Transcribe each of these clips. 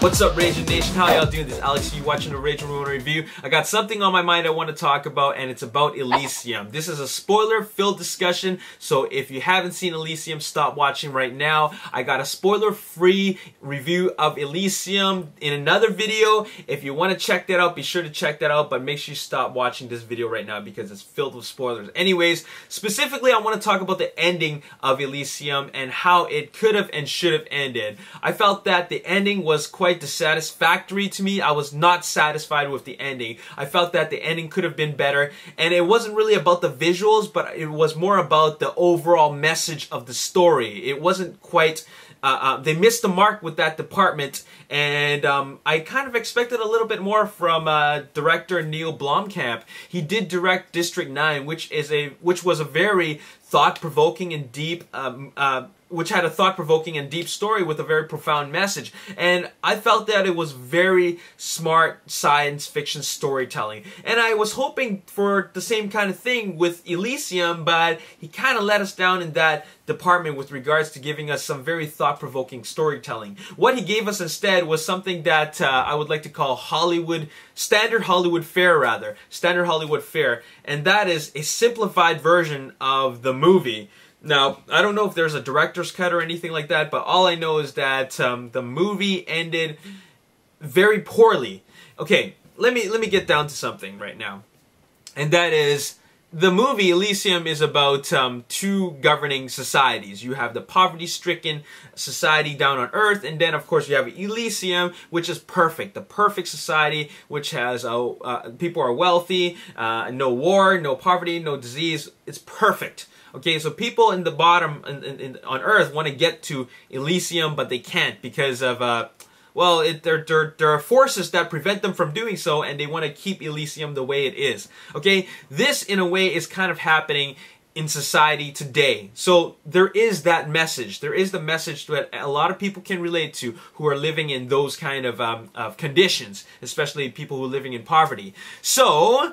What's up, Ragin Nation? How y'all doing? This is Alex. You watching the Ragin review? I got something on my mind I want to talk about, and it's about Elysium. This is a spoiler-filled discussion, so if you haven't seen Elysium, stop watching right now. I got a spoiler-free review of Elysium in another video. If you want to check that out, be sure to check that out, but make sure you stop watching this video right now because it's filled with spoilers. Anyways, specifically, I want to talk about the ending of Elysium and how it could have and should have ended. I felt that the ending was quite dissatisfactory to me. I was not satisfied with the ending. I felt that the ending could have been better, and it wasn't really about the visuals, but it was more about the overall message of the story. It wasn't quite they missed the mark with that department, and I kind of expected a little bit more from director Neil Blomkamp. He did direct District 9, which was a very thought-provoking and deep which had a thought-provoking and deep story with a very profound message. And I felt that it was very smart science fiction storytelling. And I was hoping for the same kind of thing with Elysium, but he kind of let us down in that department with regards to giving us some very thought-provoking storytelling. What he gave us instead was something that I would like to call standard Hollywood fare, standard Hollywood fare, and that is a simplified version of the movie. Now, I don't know if there's a director's cut or anything like that, but all I know is that the movie ended very poorly. Okay, let me get down to something right now, and that is the movie Elysium is about two governing societies. You have the poverty-stricken society down on Earth, and then of course you have Elysium, which is perfect, the perfect society, which has people are wealthy, no war, no poverty, no disease. It's perfect. Okay, so people in the bottom on Earth want to get to Elysium, but they can't because of, well, there are forces that prevent them from doing so, and they want to keep Elysium the way it is. Okay, this in a way is kind of happening in society today. So there is that message. There is the message that a lot of people can relate to who are living in those kind of conditions, especially people who are living in poverty. So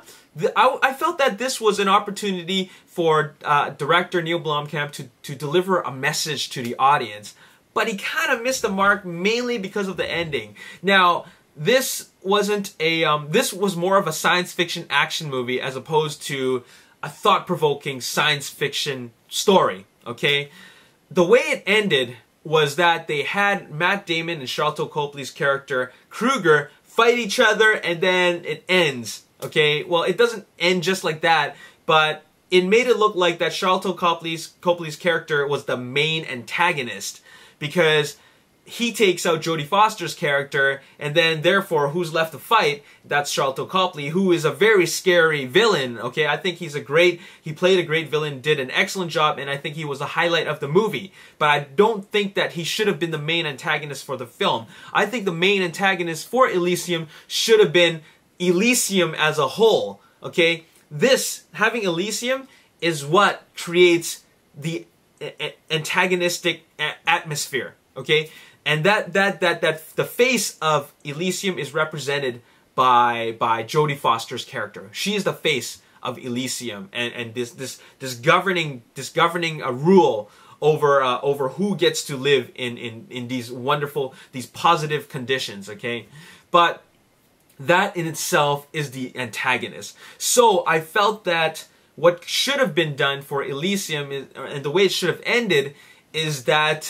I felt that this was an opportunity for director Neil Blomkamp to deliver a message to the audience, but he kind of missed the mark mainly because of the ending. Now, this wasn't a this was more of a science fiction action movie as opposed to a thought-provoking science fiction story. Okay, the way it ended was that they had Matt Damon and Sharlto Copley's character Kruger fight each other, and then it ends. Okay, well, it doesn't end just like that, but it made it look like that Sharlto Copley's character was the main antagonist because he takes out Jodie Foster's character, and then therefore who's left to fight? That's Sharlto Copley, who is a very scary villain. Okay, I think he played a great villain, did an excellent job, and I think he was a highlight of the movie. But I don't think that he should have been the main antagonist for the film. I think the main antagonist for Elysium should have been Elysium as a whole. Okay, having Elysium is what creates the antagonistic atmosphere. Okay, and that the face of Elysium is represented by Jodie Foster's character. She is the face of Elysium, and this governing a rule over who gets to live in these wonderful, these positive conditions. Okay, but that in itself is the antagonist. So I felt that what should have been done for Elysium and the way it should have ended is that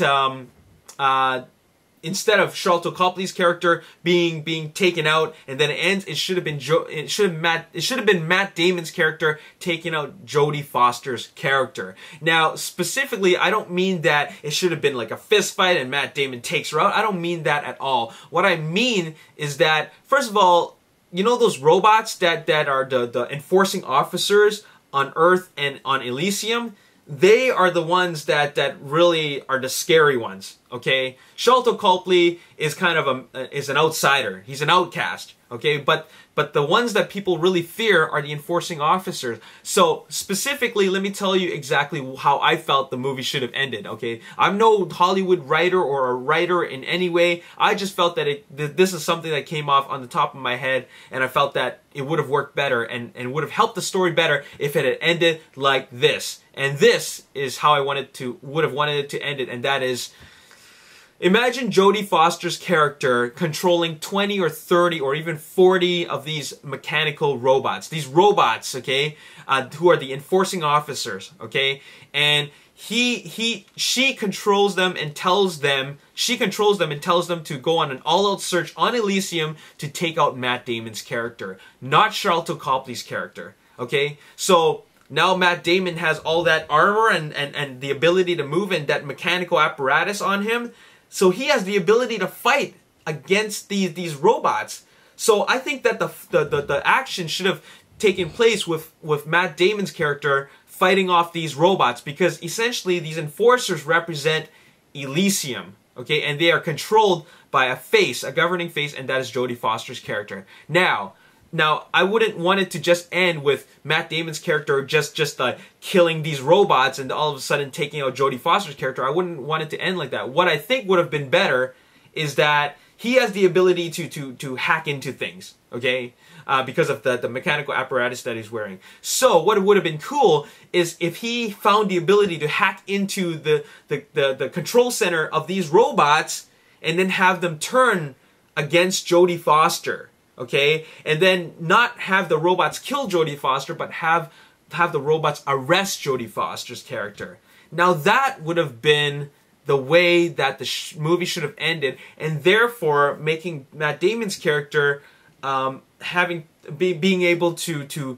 instead of Sharlto Copley's character being taken out and then it ends, it should have been Matt Damon's character taking out Jodie Foster's character. Now, specifically, I don't mean that it should have been like a fist fight and Matt Damon takes her out. I don't mean that at all. What I mean is that, first of all, you know those robots that are the enforcing officers on Earth and on Elysium? They are the ones that really are the scary ones. Okay, Sharlto Copley is kind of is an outsider. He's an outcast. Okay, but the ones that people really fear are the enforcing officers. So specifically, let me tell you exactly how I felt the movie should have ended. Okay, I'm no Hollywood writer or a writer in any way. I just felt that this is something that came off on the top of my head, and I felt that it would have worked better and would have helped the story better if it had ended like this. And this is how I would have wanted it to end it, and that is Imagine Jodie Foster's character controlling 20 or 30 or even 40 of these mechanical robots. These robots, okay, who are the enforcing officers, okay? And she controls them and tells them to go on an all-out search on Elysium to take out Matt Damon's character, not Charlton Copley's character, okay? So now Matt Damon has all that armor and the ability to move and that mechanical apparatus on him. So he has the ability to fight against these robots. So I think that the action should have taken place with Matt Damon's character fighting off these robots, because essentially these enforcers represent Elysium, okay? And they are controlled by a governing face, and that is Jodie Foster's character. Now, I wouldn't want it to just end with Matt Damon's character just killing these robots and all of a sudden taking out Jodie Foster's character. I wouldn't want it to end like that. What I think would have been better is that he has the ability to hack into things, okay? Because of the mechanical apparatus that he's wearing. So what would have been cool is if he found the ability to hack into the control center of these robots and then have them turn against Jodie Foster. Okay, and then not have the robots kill Jodie Foster, but have the robots arrest Jodie Foster's character. Now that would have been the way that the movie should have ended, and therefore making Matt Damon's character being able to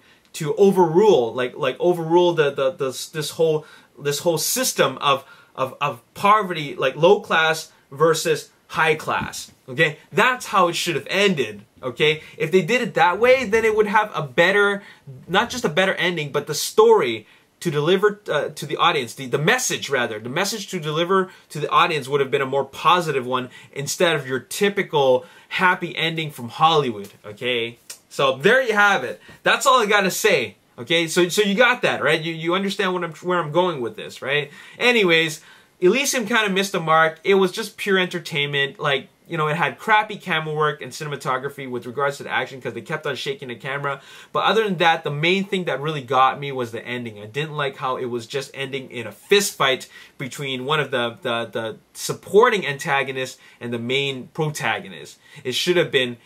overrule overrule this whole system of poverty, like low class versus high class. Okay, that's how it should have ended. Okay, if they did it that way, then it would have a better, not just a better ending, but the story to deliver to the audience, the message to deliver to the audience would have been a more positive one instead of your typical happy ending from Hollywood. Okay, so there you have it. That's all I gotta say. Okay, so you got that, right? You understand where I'm going with this, right? Anyways, Elysium kind of missed the mark. It was just pure entertainment. Like, you know, it had crappy camera work and cinematography with regards to the action because they kept on shaking the camera. But other than that, the main thing that really got me was the ending. I didn't like how it was just ending in a fist fight between one of the supporting antagonists and the main protagonist. It should have been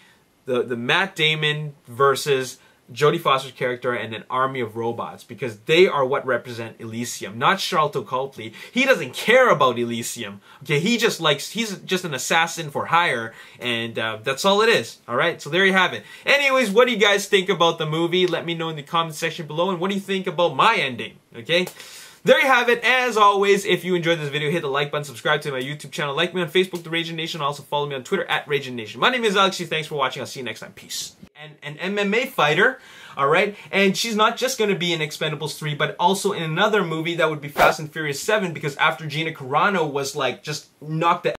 the Matt Damon versus Jodie Foster's character and an army of robots, because they are what represent Elysium, not Charlton Copley. He doesn't care about Elysium. Okay, he's just an assassin for hire, and that's all it is. All right, so there you have it. Anyways, what do you guys think about the movie? Let me know in the comment section below, and what do you think about my ending? Okay. There you have it. As always, if you enjoyed this video, hit the like button, subscribe to my YouTube channel, like me on Facebook, The Ragin Nation, also follow me on Twitter at Ragin Nation. My name is Alex. Thanks for watching. I'll see you next time. Peace. And an MMA fighter, all right? And she's not just going to be in Expendables 3, but also in another movie that would be Fast and Furious 7, because after Gina Carano was like just knocked the